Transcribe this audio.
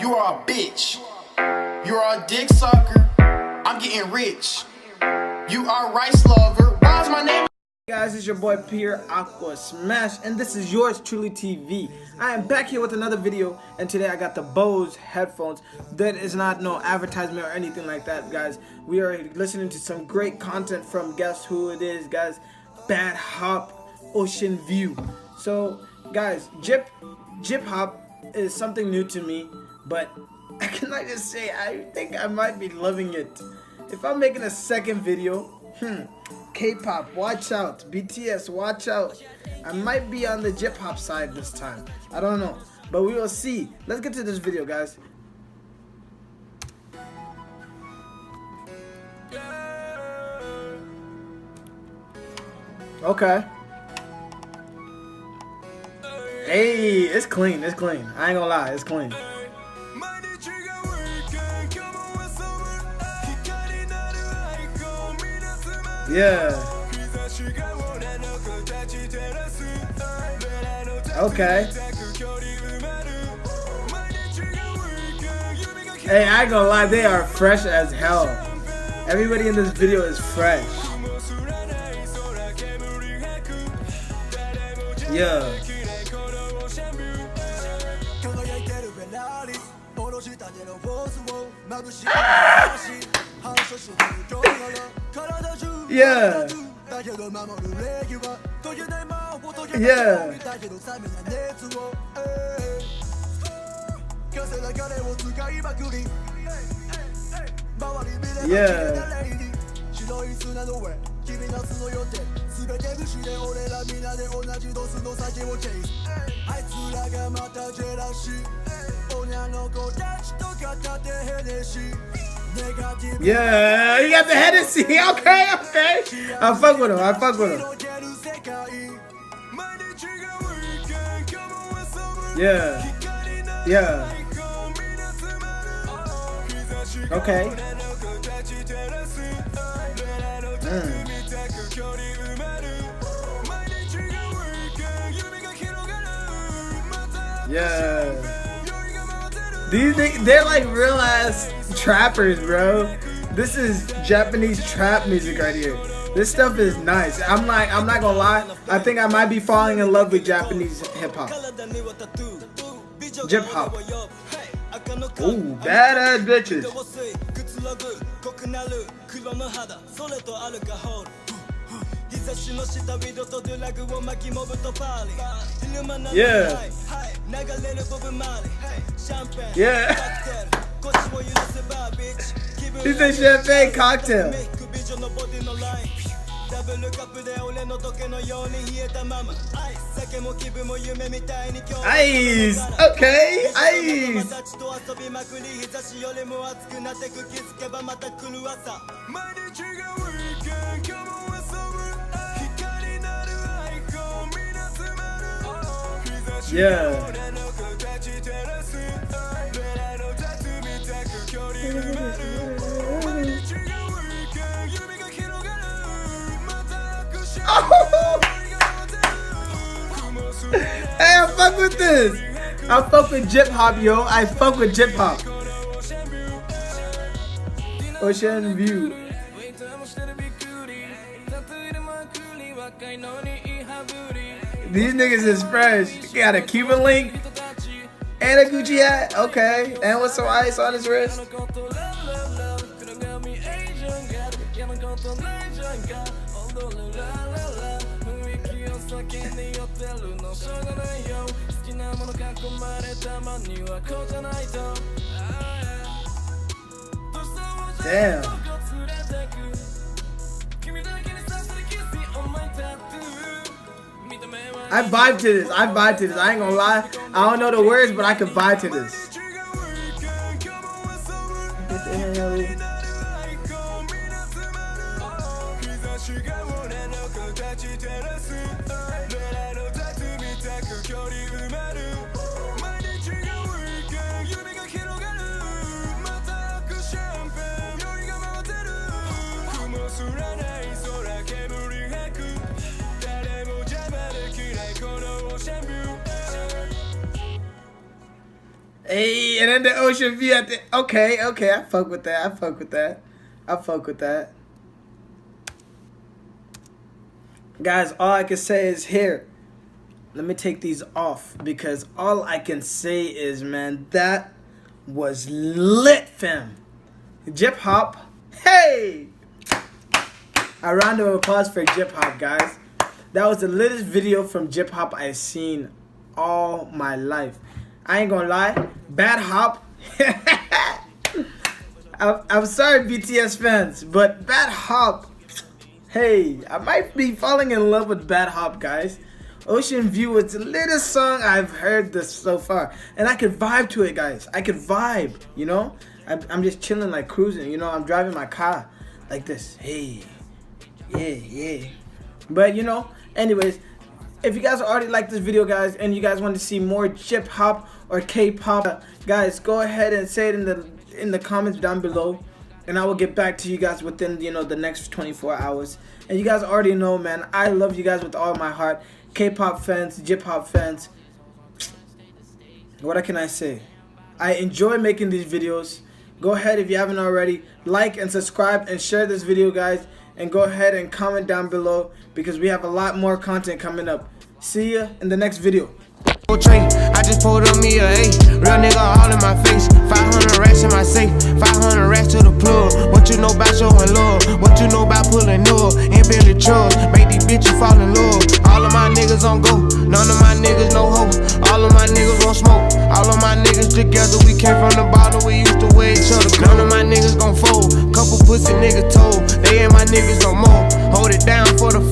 You are a bitch. You are a dick sucker. I'm getting rich. You are a rice lover. Why's my name? Hey guys, it's your boy PurAquaSmash, and this is Yours Truly TV. I am back here with another video, and today I got the Bose headphones. That is not no advertisement or anything like that, guys. We are listening to some great content from, guess who it is, guys? Bad Hop Ocean View. So, guys, Jip Hop is something new to me, but I can I just say I think I might be loving it. If I'm making a second video, K-pop, watch out. BTS, watch out. I might be on the Jip Hop side this time. I don't know, but we will see. Let's get to this video, guys. Okay. Hey, it's clean. It's clean. I ain't gonna lie, it's clean. Yeah. Okay. Hey, I ain't gonna lie, they are fresh as hell. Everybody in this video is fresh. Yeah. Yeah. Yeah. Yeah. Yeah, he got the Hennessy. Okay. I fuck with him. Yeah. Okay. Yeah. These they're like real ass trappers, bro. This is Japanese trap music right here. This stuff is nice. I'm not gonna lie. I think I might be falling in love with Japanese hip hop. Jip hop. Ooh, badass bitches. Yeah. Yeah. He said champagne cocktail. Ice. Okay. Ice. Yeah. Oh. Hey, I fuck with this. I fuck with Jip Hop, yo. I fuck with Jip Hop. Ocean View. These niggas is fresh. Got a Cuban link and a Gucci hat. Okay. And with some ice on his wrist. Damn. I vibe to this. I ain't gonna lie. I don't know the words, but I can vibe to this. Hey, and then the ocean view at the. Okay, I fuck with that. Guys, all I can say is here. Let me take these off because all I can say is, man, that was lit, fam. J-pop, hey! A round of applause for J-pop, guys. That was the latest video from J-pop I've seen all my life. I ain't gonna lie, Bad Hop. I'm sorry, BTS fans, but Bad Hop. Hey, I might be falling in love with Bad Hop, guys. Ocean View is the latest song I've heard this so far, and I could vibe to it, guys. I could vibe, you know. I'm just chilling, like cruising, you know. I'm driving my car like this. Hey, yeah. But you know, anyways, if you guys already like this video, guys, and you guys want to see more J-pop or K-pop, guys, go ahead and say it in the comments down below, and I will get back to you guys within, you know, the next 24 hours. And you guys already know, man, I love you guys with all my heart. K-pop fans, J-pop fans, what can I say? I enjoy making these videos. Go ahead, if you haven't already, like and subscribe and share this video, guys. And go ahead and comment down below because we have a lot more content coming up. See ya in the next video. I just pulled on me a A, real nigga all in my face. 500 racks in my safe, 500 racks to the plug. What you know about showing love? What you know about pulling up? And Billy trucks, make these bitches fall in love. All of my niggas on go, none of my niggas no hope. All of my niggas want smoke, all of my niggas together. We came from the bottom, we used to wear each other. None of my niggas gon' fold, couple pussy niggas told. They ain't my niggas no more. Hold it down for the